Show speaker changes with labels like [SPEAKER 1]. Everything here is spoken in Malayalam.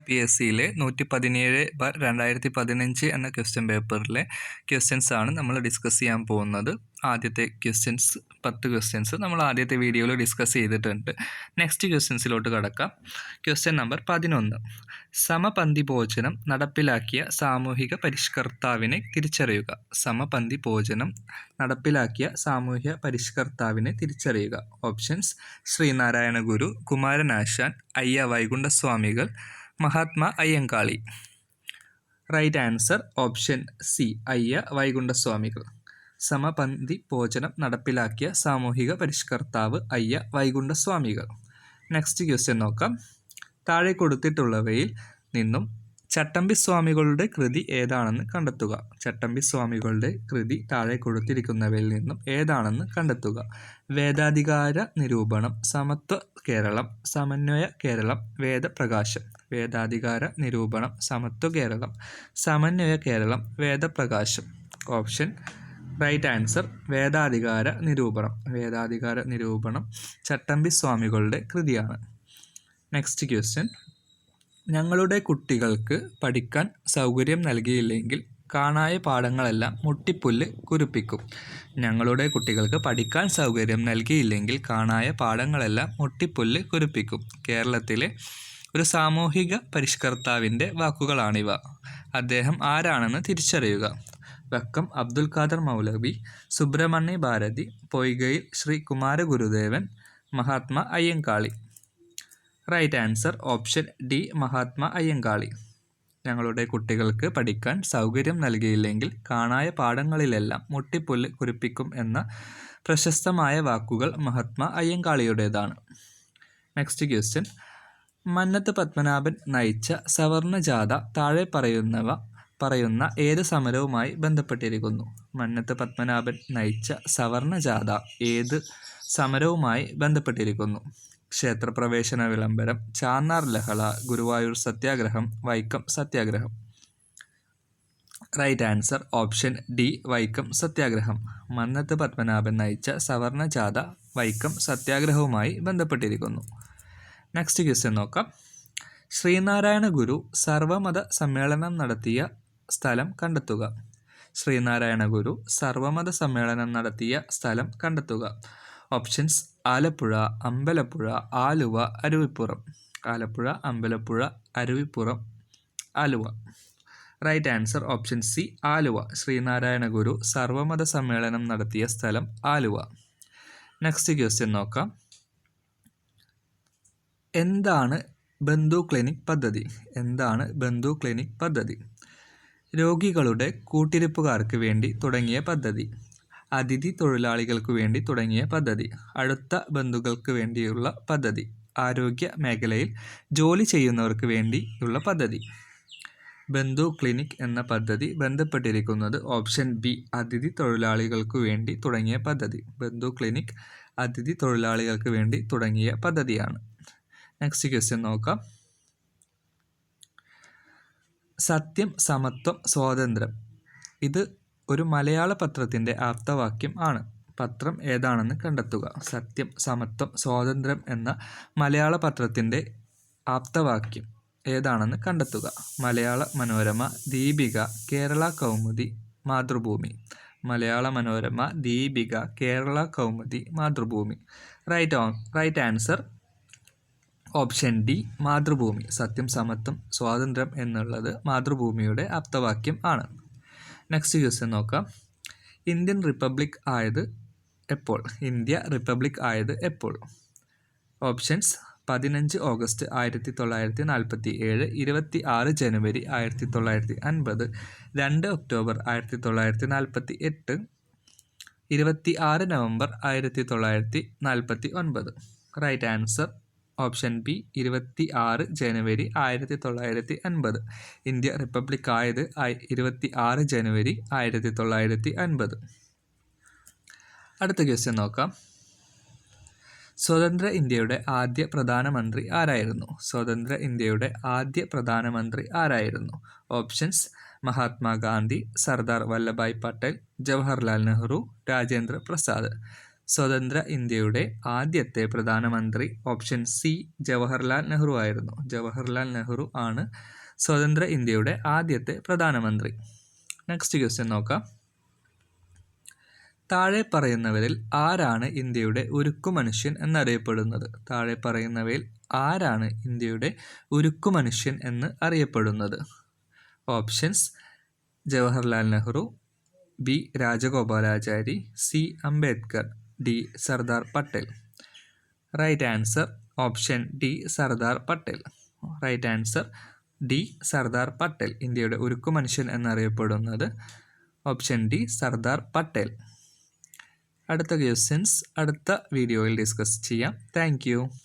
[SPEAKER 1] PSCയിലെ 117/2015 എന്ന ക്വസ്റ്റ്യൻ പേപ്പറിലെ ക്വസ്റ്റ്യൻസ് ആണ് നമ്മൾ ഡിസ്കസ് ചെയ്യാൻ പോകുന്നത്. ആദ്യത്തെ 10 ക്വസ്റ്റ്യൻസ് നമ്മൾ ആദ്യത്തെ വീഡിയോയിൽ ഡിസ്കസ് ചെയ്തിട്ടുണ്ട്. നെക്സ്റ്റ് ക്വസ്റ്റ്യൻസിലോട്ട് കടക്കാം. Question number 11. സമപന്തി ഭോജനം നടപ്പിലാക്കിയ സാമൂഹിക പരിഷ്കർത്താവിനെ തിരിച്ചറിയുക. സമപന്തി ഭോജനം നടപ്പിലാക്കിയ സാമൂഹ്യ പരിഷ്കർത്താവിനെ തിരിച്ചറിയുക. Options: Sreenarayana Guru, Kumaranasan, Ayya Vaikundaswamikal, Mahatma Ayyankali. Right answer option C, Ayya Vaikundaswamikal. സമപന്തി ഭോജനം നടപ്പിലാക്കിയ സാമൂഹിക പരിഷ്കർത്താവ് അയ്യ വൈകുണ്ഠസ്വാമികൾ. നെക്സ്റ്റ് ക്വസ്റ്റ്യൻ നോക്കാം. താഴെ കൊടുത്തിട്ടുള്ളവയിൽ നിന്നും ചട്ടമ്പി സ്വാമികളുടെ കൃതി ഏതാണെന്ന് കണ്ടെത്തുക. ചട്ടമ്പി സ്വാമികളുടെ കൃതി താഴെ കൊടുത്തിരിക്കുന്നവയിൽ നിന്നും ഏതാണെന്ന് കണ്ടെത്തുക. വേദാധികാര നിരൂപണം, സമത്വ കേരളം, സമന്വയ കേരളം, വേദപ്രകാശം. വേദാധികാര നിരൂപണം, സമത്വ കേരളം, സമന്വയ കേരളം, വേദപ്രകാശം. ഓപ്ഷൻ റൈറ്റ് ആൻസർ വേദാധികാര നിരൂപണം. വേദാധികാര നിരൂപണം ചട്ടമ്പി സ്വാമികളുടെ കൃതിയാണ്. Next question. ഞങ്ങളുടെ കുട്ടികൾക്ക് പഠിക്കാൻ സൗകര്യം നൽകിയില്ലെങ്കിൽ കാണായ പാഠങ്ങളെല്ലാം മുട്ടിപ്പുല്ല് കുരുപ്പിക്കും. ഞങ്ങളുടെ കുട്ടികൾക്ക് പഠിക്കാൻ സൗകര്യം നൽകിയില്ലെങ്കിൽ കാണായ പാഠങ്ങളെല്ലാം മുട്ടിപ്പുല്ല് കുരുപ്പിക്കും. കേരളത്തിലെ ഒരു സാമൂഹിക പരിഷ്കർത്താവിൻ്റെ വാക്കുകളാണിവ. അദ്ദേഹം ആരാണെന്ന് തിരിച്ചറിയുക. Vakkom Abdul Khader Moulavi, Subramania Bharathi, Poykayil Sree Kumaragurudevan, Mahatma Ayyankali. Right answer option D, Mahatma Ayyankali. ഞങ്ങളുടെ കുട്ടികൾക്ക് പഠിക്കാൻ സൗകര്യം നൽകിയില്ലെങ്കിൽ കാണായ പാഠങ്ങളിലെല്ലാം മുട്ടിപ്പുല്ല് കുരുപ്പിക്കും എന്ന പ്രശസ്തമായ വാക്കുകൾ മഹാത്മാ അയ്യങ്കാളിയുടേതാണ്. Next question. മന്നത്ത് പത്മനാഭൻ നയിച്ച സവർണ ജാഥ താഴെ പറയുന്ന ഏത് സമരവുമായി ബന്ധപ്പെട്ടിരിക്കുന്നു? മന്നത്ത് പത്മനാഭൻ നയിച്ച സവർണ ജാഥ ഏത് സമരവുമായി ബന്ധപ്പെട്ടിരിക്കുന്നു? ക്ഷേത്രപ്രവേശന വിളംബരം, ചാന്നാർ ലഹള, Guruvayur Satyagraha, Vaikom Satyagraha. Right answer option D, Vaikom Satyagraha. Mannath Padmanabhan നയിച്ച സവർണ ജാഥ വൈക്കം സത്യാഗ്രഹവുമായി ബന്ധപ്പെട്ടിരിക്കുന്നു. നെക്സ്റ്റ് ക്വസ്റ്റ്യൻ നോക്കാം. ശ്രീനാരായണ ഗുരു സർവമത സമ്മേളനം നടത്തിയ സ്ഥലം കണ്ടെത്തുക. ശ്രീനാരായണ ഗുരു സർവമത സമ്മേളനം നടത്തിയ സ്ഥലം കണ്ടെത്തുക. Options: Alappuzha, Ambalappuzha, Aluva, Aruvippuram. Alappuzha, Ambalappuzha, Aruvippuram, Aluva. Right answer option C, Aluva. Sreenarayana Guru സർവമത സമ്മേളനം നടത്തിയ സ്ഥലം ആലുവ. നെക്സ്റ്റ് ക്വസ്റ്റ്യൻ നോക്കാം. എന്താണ് ബന്ധു ക്ലിനിക് പദ്ധതി? എന്താണ് ബന്ധു ക്ലിനിക് പദ്ധതി? രോഗികളുടെ കൂട്ടിരിപ്പുകാർക്ക് വേണ്ടി തുടങ്ങിയ പദ്ധതി, അതിഥി തൊഴിലാളികൾക്ക് വേണ്ടി തുടങ്ങിയ പദ്ധതി, അടുത്ത ബന്ധുക്കൾക്ക് വേണ്ടിയുള്ള പദ്ധതി, ആരോഗ്യ മേഖലയിൽ ജോലി ചെയ്യുന്നവർക്ക് വേണ്ടിയുള്ള പദ്ധതി. ബന്ധു ക്ലിനിക് എന്ന പദ്ധതി ബന്ധപ്പെട്ടിരിക്കുന്നത് ഓപ്ഷൻ ബി, അതിഥി തൊഴിലാളികൾക്ക് വേണ്ടി തുടങ്ങിയ പദ്ധതി. ബന്ധു ക്ലിനിക് അതിഥി തൊഴിലാളികൾക്ക് വേണ്ടി തുടങ്ങിയ പദ്ധതിയാണ്. നെക്സ്റ്റ് ക്വസ്റ്റ്യൻ നോക്കാം. സത്യം, സമത്വം, സ്വാതന്ത്ര്യം. ഇത് ഒരു മലയാള പത്രത്തിൻ്റെ ആപ്തവാക്യം ആണ്. പത്രം ഏതാണെന്ന് കണ്ടെത്തുക. സത്യം, സമത്വം, സ്വാതന്ത്ര്യം എന്ന മലയാള പത്രത്തിൻ്റെ ആപ്തവാക്യം ഏതാണെന്ന് കണ്ടെത്തുക. മലയാള Manorama, Deepika, Kerala Kaumudi, Mathrubhumi. Malayala Manorama, Deepika, Kerala Kaumudi, Mathrubhumi. Right answer option D, Mathrubhumi. സത്യം, സമത്വം, സ്വാതന്ത്ര്യം എന്നുള്ളത് മാതൃഭൂമിയുടെ ആപ്തവാക്യം ആണ്. നെക്സ്റ്റ് ക്വസ്റ്റ്യൻ നോക്കാം. ഇന്ത്യ റിപ്പബ്ലിക് ആയത് എപ്പോൾ? ഓപ്ഷൻസ്: 15 ഓഗസ്റ്റ് 1947, 26 ജനുവരി 1950, 2 October 1948, 26 November 1949. Right answer option B, 26 ജനുവരി 1950. ഇന്ത്യ റിപ്പബ്ലിക് ആയത് 26 ജനുവരി 1950. അടുത്ത ക്വസ്റ്റ്യൻ നോക്കാം. സ്വതന്ത്ര ഇന്ത്യയുടെ ആദ്യ പ്രധാനമന്ത്രി ആരായിരുന്നു? സ്വതന്ത്ര ഇന്ത്യയുടെ ആദ്യ പ്രധാനമന്ത്രി ആരായിരുന്നു? ഓപ്ഷൻസ്: മഹാത്മാഗാന്ധി, സർദാർ വല്ലഭായ് പട്ടേൽ, ജവഹർലാൽ നെഹ്റു, രാജേന്ദ്ര പ്രസാദ്. സ്വതന്ത്ര ഇന്ത്യയുടെ ആദ്യത്തെ പ്രധാനമന്ത്രി? ഓപ്ഷൻ സി ജവഹർലാൽ നെഹ്റു ആയിരുന്നു. ജവഹർലാൽ നെഹ്റു ആണ് സ്വതന്ത്ര ഇന്ത്യയുടെ ആദ്യത്തെ പ്രധാനമന്ത്രി. നെക്സ്റ്റ് ക്വസ്റ്റ്യൻ നോക്കാം. താഴെ പറയുന്നവരിൽ ആരാണ് ഇന്ത്യയുടെ ഉരുക്കു മനുഷ്യൻ എന്നറിയപ്പെടുന്നത്? താഴെ പറയുന്നവയിൽ ആരാണ് ഇന്ത്യയുടെ ഉരുക്കു മനുഷ്യൻ എന്ന് അറിയപ്പെടുന്നത്? Options: Jawaharlal Nehru, B Rajagopalachari, C Ambedkar, D Sardar Patel. Right answer option D Sardar Patel. Right answer D Sardar Patel. ഇന്ത്യയുടെ ഉരുക്കു മനുഷ്യൻ എന്നറിയപ്പെടുന്നത് ഓപ്ഷൻ ഡി സർദാർ പട്ടേൽ. അടുത്ത ക്വസ്റ്റ്യൻസ് അടുത്ത വീഡിയോയിൽ ഡിസ്കസ് ചെയ്യാം. താങ്ക്